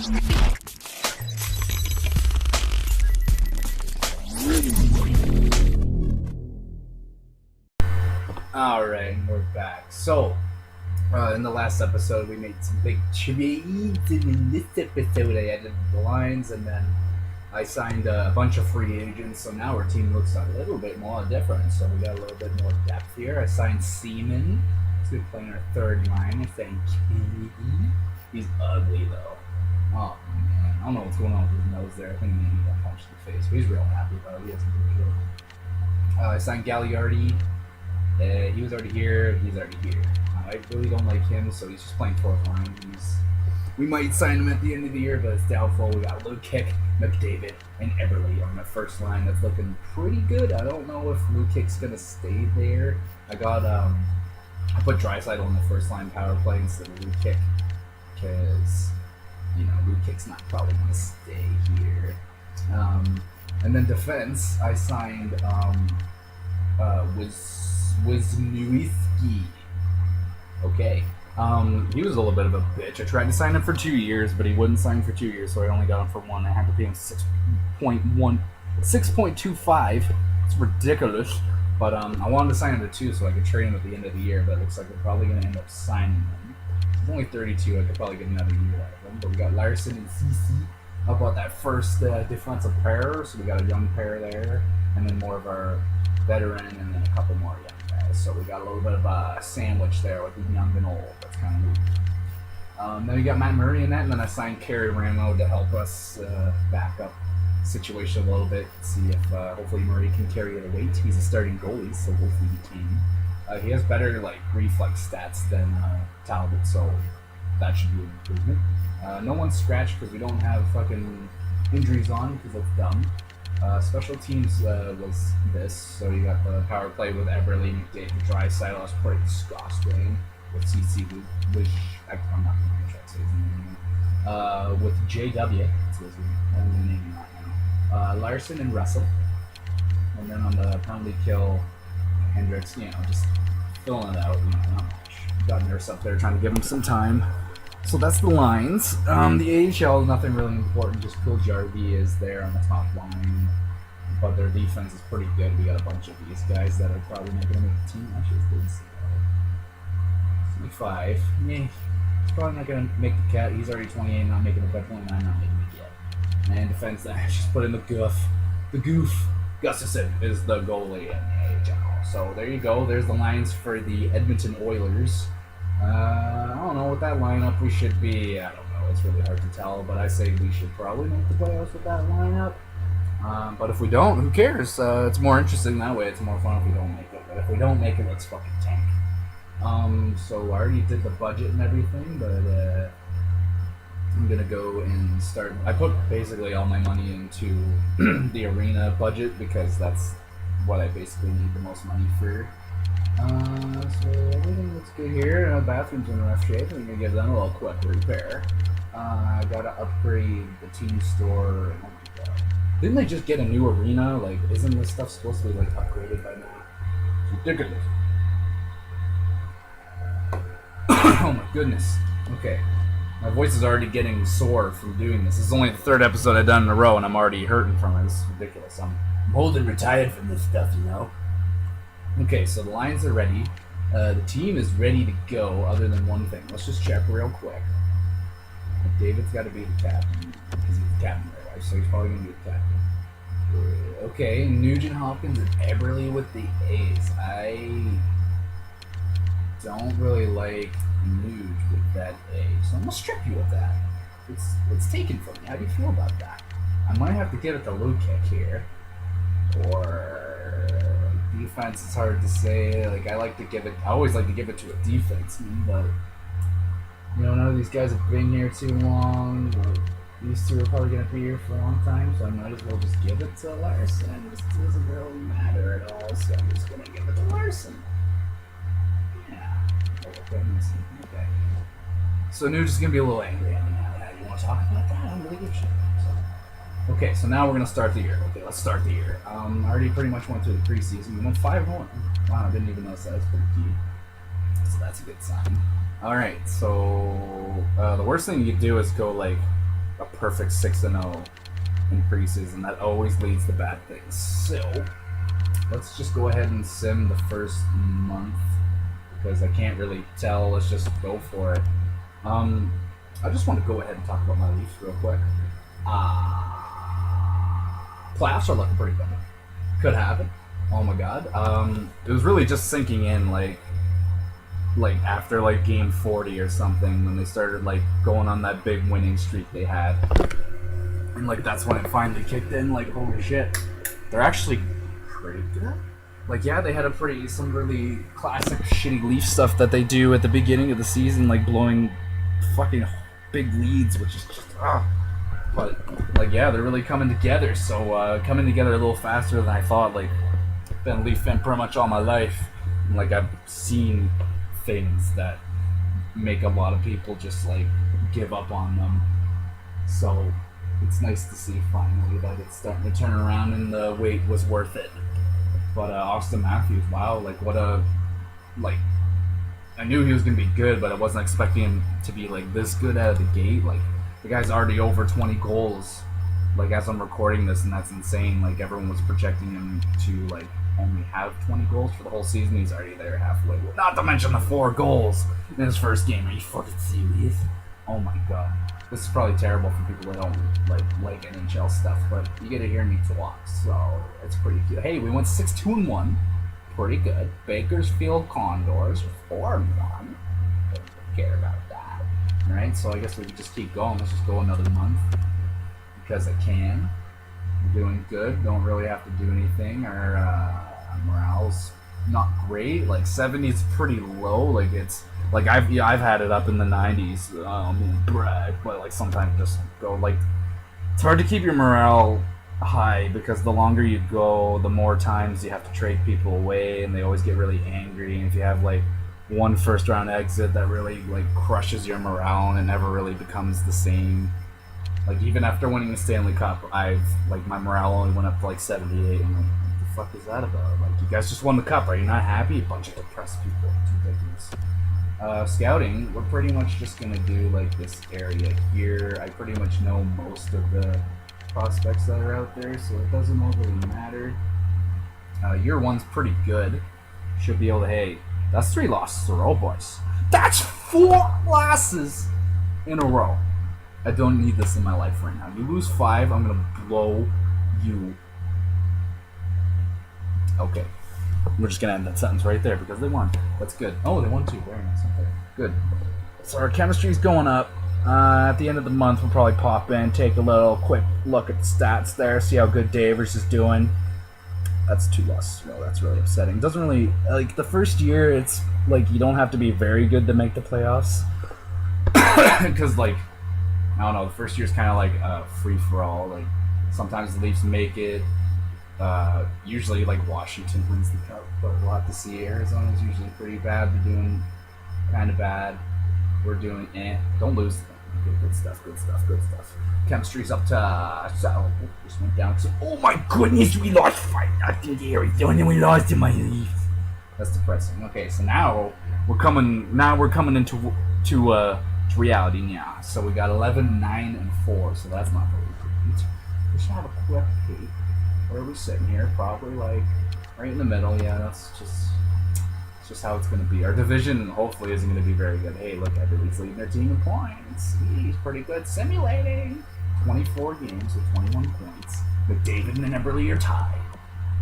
Alright, we're back. So, in the last episode, we made some big trades, and in this episode, I added the lines, and then I signed a bunch of free agents, so now our team looks a little bit more different. So, we got a little bit more depth here. I signed Seaman. He's going to play on our third line. I think he's ugly, though. Oh, man. I don't know what's going on with his nose there. I think maybe he got punched in the face, but he's real happy about it. He hasn't been good. I signed Gagliardi. He was already here. He's already here. I really don't like him, so he's just playing fourth line. We might sign him at the end of the year, but it's doubtful. We got Lukic, McDavid, and Eberle on the first line. That's looking pretty good. I don't know if Lukic's gonna stay there. I put Draisaitl on the first line power play instead of Lukic because Lukic's not probably gonna stay here. And then defense, I signed Wisniewski. Okay. He was a little bit of a bitch. I tried to sign him for 2 years, but he wouldn't sign for 2 years, so I only got him for one. I had to pay him 6.25. It's ridiculous. But I wanted to sign him to 2 so I could trade him at the end of the year, but it looks like we're probably going to end up signing him. He's only 32. I could probably get another year out of him. But we got Larson and CC. How about that first defensive pair? So we got a young pair there, and then more of our veteran, and then a couple more young guys. So we got a little bit of a sandwich there with the young and old. That's kind of neat. Then we got Matt Murray in that, and then I signed Kerry Ramo to help us back up situation a little bit. See if hopefully Murray can carry the weight. He's a starting goalie, so hopefully he can. He has better reflex stats than Talbot, so that should be an improvement. No one's scratched because we don't have fucking injuries on because that's dumb. Special teams was this, so you got the power play with Eberle, McDavid, Draisaitl. That's pretty disgusting. With CC, which I'm not going to try to say his name. With JW, that's his name right now. Larson and Russell, and then on the penalty kill, Hendricks. Just filling it out. Not much. Got Nurse up there trying to give him some time. So that's the lines. The AHL, nothing really important. Just Phil Jarvie is there on the top line. But their defense is pretty good. We got a bunch of these guys that are probably not going to make the team. Actually, it's 25. He's probably not going to make the cut. He's already 28, not making the cut. 29, not making it yet. And defense, I just put in the goof. The goof. Gustafson is the goalie in the AHL. So there you go. There's the lines for the Edmonton Oilers. I don't know what that lineup we should be. I don't know. It's really hard to tell, but I say we should probably make the playoffs with that lineup. But if we don't, who cares? It's more interesting that way. It's more fun if we don't make it. But if we don't make it, let's fucking tank. So I already did the budget and everything, but I'm gonna go and start. I put basically all my money into the arena budget because that's what I basically need the most money for. So everything looks good here. Bathroom's in rough shape. I'm gonna give them a little quick repair. I gotta upgrade the team store. Oh my god! Didn't they just get a new arena? Isn't this stuff supposed to be upgraded by now? It's ridiculous. Oh my goodness. Okay, my voice is already getting sore from doing this. This is only the third episode I've done in a row, and I'm already hurting from it. It's ridiculous. I'm old and retired from this stuff, Okay, so the lines are ready. The team is ready to go, other than one thing. Let's just check real quick. David's got to be the captain, because he's the captain of their life, so he's probably going to be the captain. Okay, Nugent Hopkins and Eberle with the A's. I don't really like Nuge with that A, so I'm going to strip you of that. It's taken from me. How do you feel about that? I might have to give it to Lukic here. Or defense, it's hard to say. I always like to give it to a defenseman, but none of these guys have been here too long. These two are probably going to be here for a long time, so I might as well just give it to Larson. This doesn't really matter at all, so I'm just going to give it to Larson. Yeah. Okay. So Nuge is going to be a little angry at me now. You want to talk about that? I don't really give a shit. Okay, so now we're going to start the year. Okay, let's start the year. I already pretty much went through the preseason. We went 5-1. Wow, I didn't even notice that. That's pretty key. So that's a good sign. Alright, so the worst thing you could do is go a perfect 6-0 in preseason. That always leads to bad things. So let's just go ahead and sim the first month because I can't really tell. Let's just go for it. I just want to go ahead and talk about my Leafs real quick. Playoffs are looking pretty good. Could happen. Oh my god. It was really just sinking in like after like game 40 or something when they started like going on that big winning streak they had. And like that's when it finally kicked in, like holy shit. They're actually pretty good. Like yeah, they had some really classic shitty Leaf stuff that they do at the beginning of the season, like blowing fucking big leads, which is just but like yeah, they're really coming together. So coming together a little faster than I thought. Like been a Leaf fan pretty much all my life. And, like I've seen things that make a lot of people just like give up on them. So it's nice to see finally that it's starting to turn around and the wait was worth it. But Austin Matthews, wow, like what a like I knew he was gonna be good, but I wasn't expecting him to be like this good out of the gate. Like the guy's already over 20 goals, like as I'm recording this, and that's insane. Like everyone was projecting him to like only have 20 goals for the whole season. He's already there halfway. Not to mention the 4 goals in his first game. Are you fucking serious? Oh my god. This is probably terrible for people that don't like NHL stuff, but you get to hear me talk, so it's pretty cute. Hey, we went 6-2-1. Pretty good. Bakersfield Condors 4-1. Don't care about that. Alright, so I guess we can just keep going. Let's just go another month. Because I can. We're doing good. Don't really have to do anything. Our morale's not great. Like 70 is pretty low. Like it's like I've had it up in the 90s. Brag, but like sometimes just go like it's hard to keep your morale high because the longer you go, the more times you have to trade people away, and they always get really angry. And if you have like one first round exit that really like crushes your morale and it never really becomes the same. Like even after winning the Stanley Cup, my morale only went up to like 78. I'm like, what the fuck is that about? Like you guys just won the cup. Are you not happy? A bunch of depressed people. It's ridiculous. Scouting, we're pretty much just gonna do like this area here. I pretty much know most of the prospects that are out there, so it doesn't overly matter. Year one's pretty good. Should be able to. Hey, that's 3 losses in a row, boys. That's 4 losses in a row. I don't need this in my life right now. You lose 5, I'm gonna blow you. Okay. We're just gonna end that sentence right there because they won. That's good. Oh, they won too. Very nice. Okay. Good. So our chemistry's going up. At the end of the month, we'll probably pop in, take a little quick look at the stats there, see how good Davers is doing. That's 2 losses. No, that's really upsetting. Doesn't really like the first year. It's like you don't have to be very good to make the playoffs because like. I don't know, the first year's kind of like free-for-all. Like, sometimes the Leafs make it. Usually, like, Washington wins the cup, but we'll have to see. Arizona's usually pretty bad. They're doing kind of bad. We're doing Don't lose. Good stuff, good stuff, good stuff. Chemistry's up to... just went down. So, oh my goodness, we lost 5-0 to Arizona and we lost to my Leafs. That's depressing. Okay, so now we're coming into reality now. So we got 11, 9, and 4. So that's not very good. We should have a quick peek. Where are we sitting here? Probably like right in the middle. Yeah, that's just how it's going to be. Our division hopefully isn't going to be very good. Hey, look, everybody's leading their team in points. He's pretty good. Simulating 24 games with 21 points. McDavid and Emberley are tied.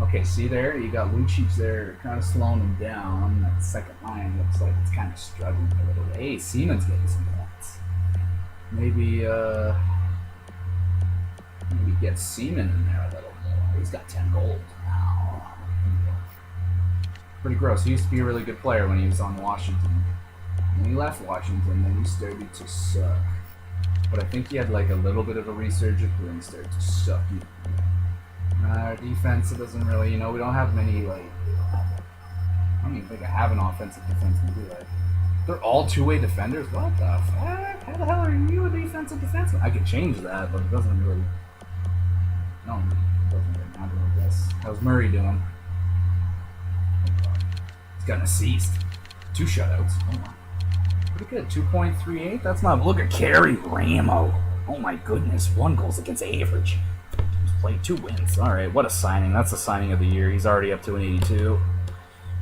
Okay, see there? You got Lucic there kind of slowing them down. That second line looks like it's kind of struggling a little bit. Hey, Seaman's getting some points. Maybe get Seaman in there a little more. He's got 10 goals now. Pretty gross. He used to be a really good player when he was on Washington. When he left Washington, then he started to suck. But I think he had like a little bit of a resurgence when he started to suck. Our defense, it doesn't really, we don't have many, like, I don't even think I have an offensive defenseman, do I? They're all two-way defenders? What the fuck? How the hell are you a defensive defenseman? I could change that, but it doesn't really, it doesn't really matter, I guess. How's Murray doing? He's got an assist. 2 shutouts. Oh, wow. Pretty good. 2.38? That's not, look at Carey Ramo. Oh my goodness, 1 goals against average. He's played 2 wins. Alright, what a signing. That's the signing of the year. He's already up to an 82.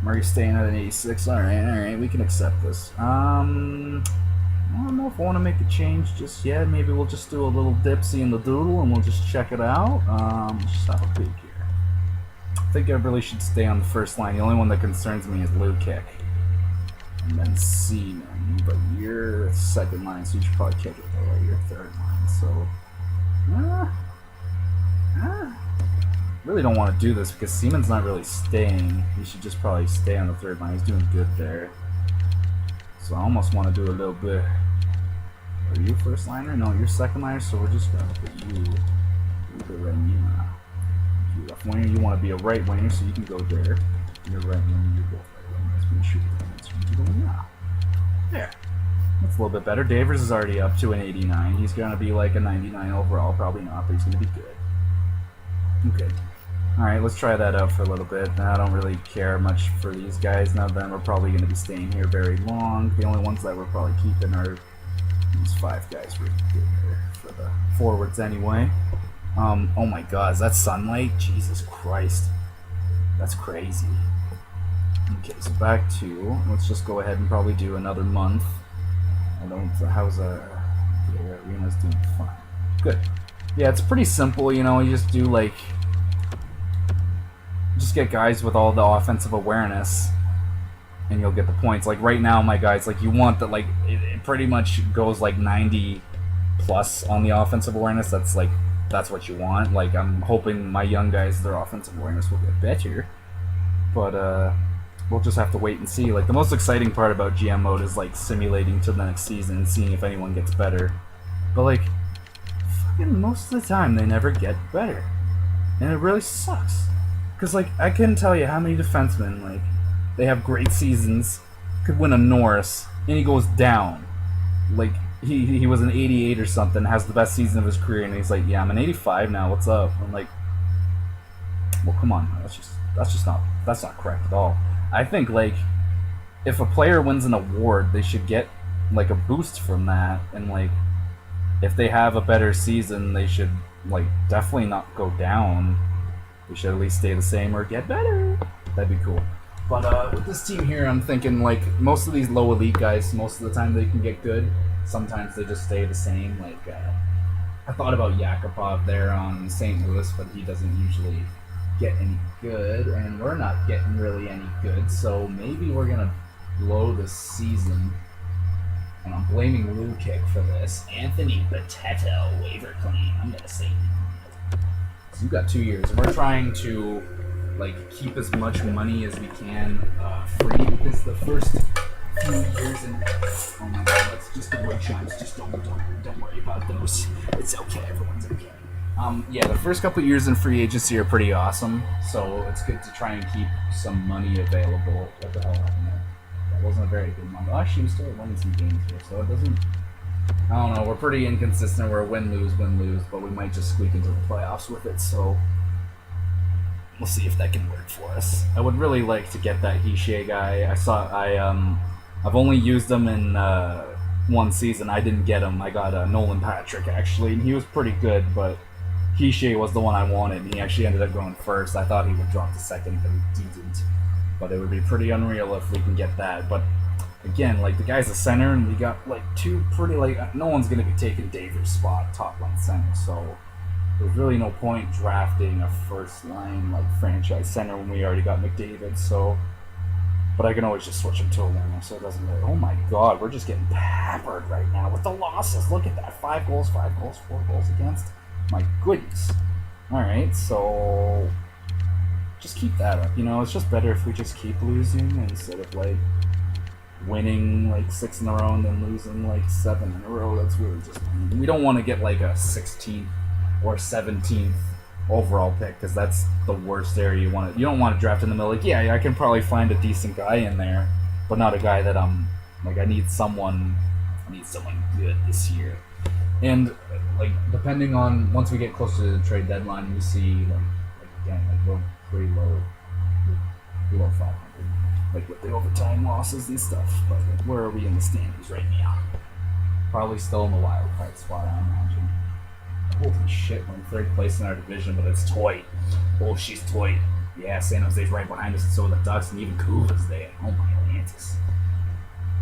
Murray's staying at an 86. Alright, we can accept this. I don't know if I want to make a change just yet. Maybe we'll just do a little dipsy in the doodle and we'll just check it out. Let's just have a peek here. I think I really should stay on the first line. The only one that concerns me is Lou Kick. And then Seaman, but you're second line, so you should probably kick it though, right? You're third line, so really don't want to do this because Seaman's not really staying. He should just probably stay on the third line. He's doing good there. So I almost want to do a little bit. Are you first liner? No, you're second liner, so we're just gonna put you the right winger. You left winger, you want to be a right winger, so you can go there. You're right winger, you go right winger. Let's shoot. There. That's a little bit better. Davers is already up to an 89. He's going to be like a 99 overall. Probably not, but he's going to be good. Okay. Alright, let's try that out for a little bit. I don't really care much for these guys. None of them are probably going to be staying here very long. The only ones that we're probably keeping are these 5 guys right here for the forwards anyway. Oh my god, is that sunlight? Jesus Christ. That's crazy. Okay, so back to, let's just go ahead and probably do another month. How's Arena's doing fine. Good. Yeah, it's pretty simple, you know, you just do like, just get guys with all the offensive awareness and you'll get the points. Like right now, my guys, like you want that, like, it pretty much goes like 90 plus on the offensive awareness. That's like, that's what you want. Like I'm hoping my young guys, their offensive awareness will get better. But, we'll just have to wait and see. Like the most exciting part about GM mode is like simulating to the next season and seeing if anyone gets better. But like, fucking most of the time they never get better, and it really sucks. Cause like I couldn't tell you how many defensemen like they have great seasons, could win a Norris, and he goes down. Like he was an 88 or something, has the best season of his career, and he's like, yeah, I'm an 85 now. What's up? I'm like, well, come on, that's not correct at all. I think, like, if a player wins an award, they should get, like, a boost from that. And, like, if they have a better season, they should, like, definitely not go down. They should at least stay the same or get better. That'd be cool. But with this team here, I'm thinking, like, most of these low elite guys, most of the time they can get good. Sometimes they just stay the same. Like, I thought about Yakupov there on St. Louis, but he doesn't usually get any good, and we're not getting really any good, so maybe we're gonna blow this season, and I'm blaming Lou Kick for this. Anthony Potato waiver claim, I'm gonna say so you got 2 years, and we're trying to like keep as much money as we can free, because the first few years in, oh my god, that's just the wood chimes, just don't worry about those, it's okay, everyone's okay. Yeah, the first couple of years in free agency are pretty awesome, so it's good to try and keep some money available. What the hell happened there? That wasn't a very good month. Actually, we still winning some games here, so it doesn't... I don't know, we're pretty inconsistent. We're win-lose, but we might just squeak into the playoffs with it, so we'll see if that can work for us. I would really like to get that Hishe guy. I've only used him in one season. I didn't get him. I got Nolan Patrick, actually, and he was pretty good, but Hishe was the one I wanted, and he actually ended up going first. I thought he would drop to second, but he didn't. But it would be pretty unreal if we can get that. But again, like the guy's a center, and we got like 2 pretty, like, no one's going to be taking Davis' spot, top line center. So there's really no point drafting a first line like franchise center when we already got McDavid. So, but I can always just switch him to a winger, so it doesn't really. Oh my god, we're just getting peppered right now with the losses. Look at that, 5 goals, 4 goals against. My goodness. Alright, so just keep that up. You know, it's just better if we just keep losing instead of like winning like 6 in a row and then losing like 7 in a row. That's really just, we don't want to get like a 16th or 17th overall pick, because that's the worst area you want to. You don't want to draft in the middle. Like, yeah, I can probably find a decent guy in there, but not a guy that like I need someone good this year. And like depending on, once we get closer to the trade deadline, we see like again, like we're pretty low, below 500, like with the overtime losses and stuff. But like, where are we in the standings right now? Probably still in the wild card spot, I imagine. Holy shit, we're in third place in our division, but it's tight. Oh, she's tight. Yeah, San Jose's right behind us, and so are the Ducks, and even Cuba's there. Oh my Atlantis.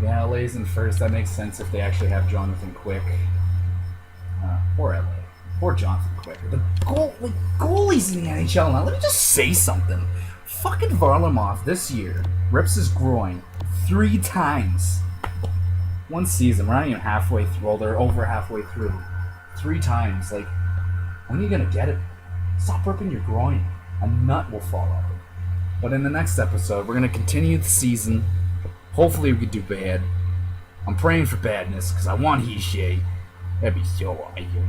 Yeah, LA's in first. That makes sense if they actually have Jonathan Quick. Poor LA. Poor Jonathan Quick. The goalies in the NHL now. Let me just say something. Fucking Varlamov this year rips his groin 3 times. One season. We're not even halfway through. Well, they're over halfway through. 3 times. Like, when are you gonna get it? Stop ripping your groin. A nut will fall out. But in the next episode, we're gonna continue the season. Hopefully we can do bad. I'm praying for badness because I want Hishay. That'd be so ideal.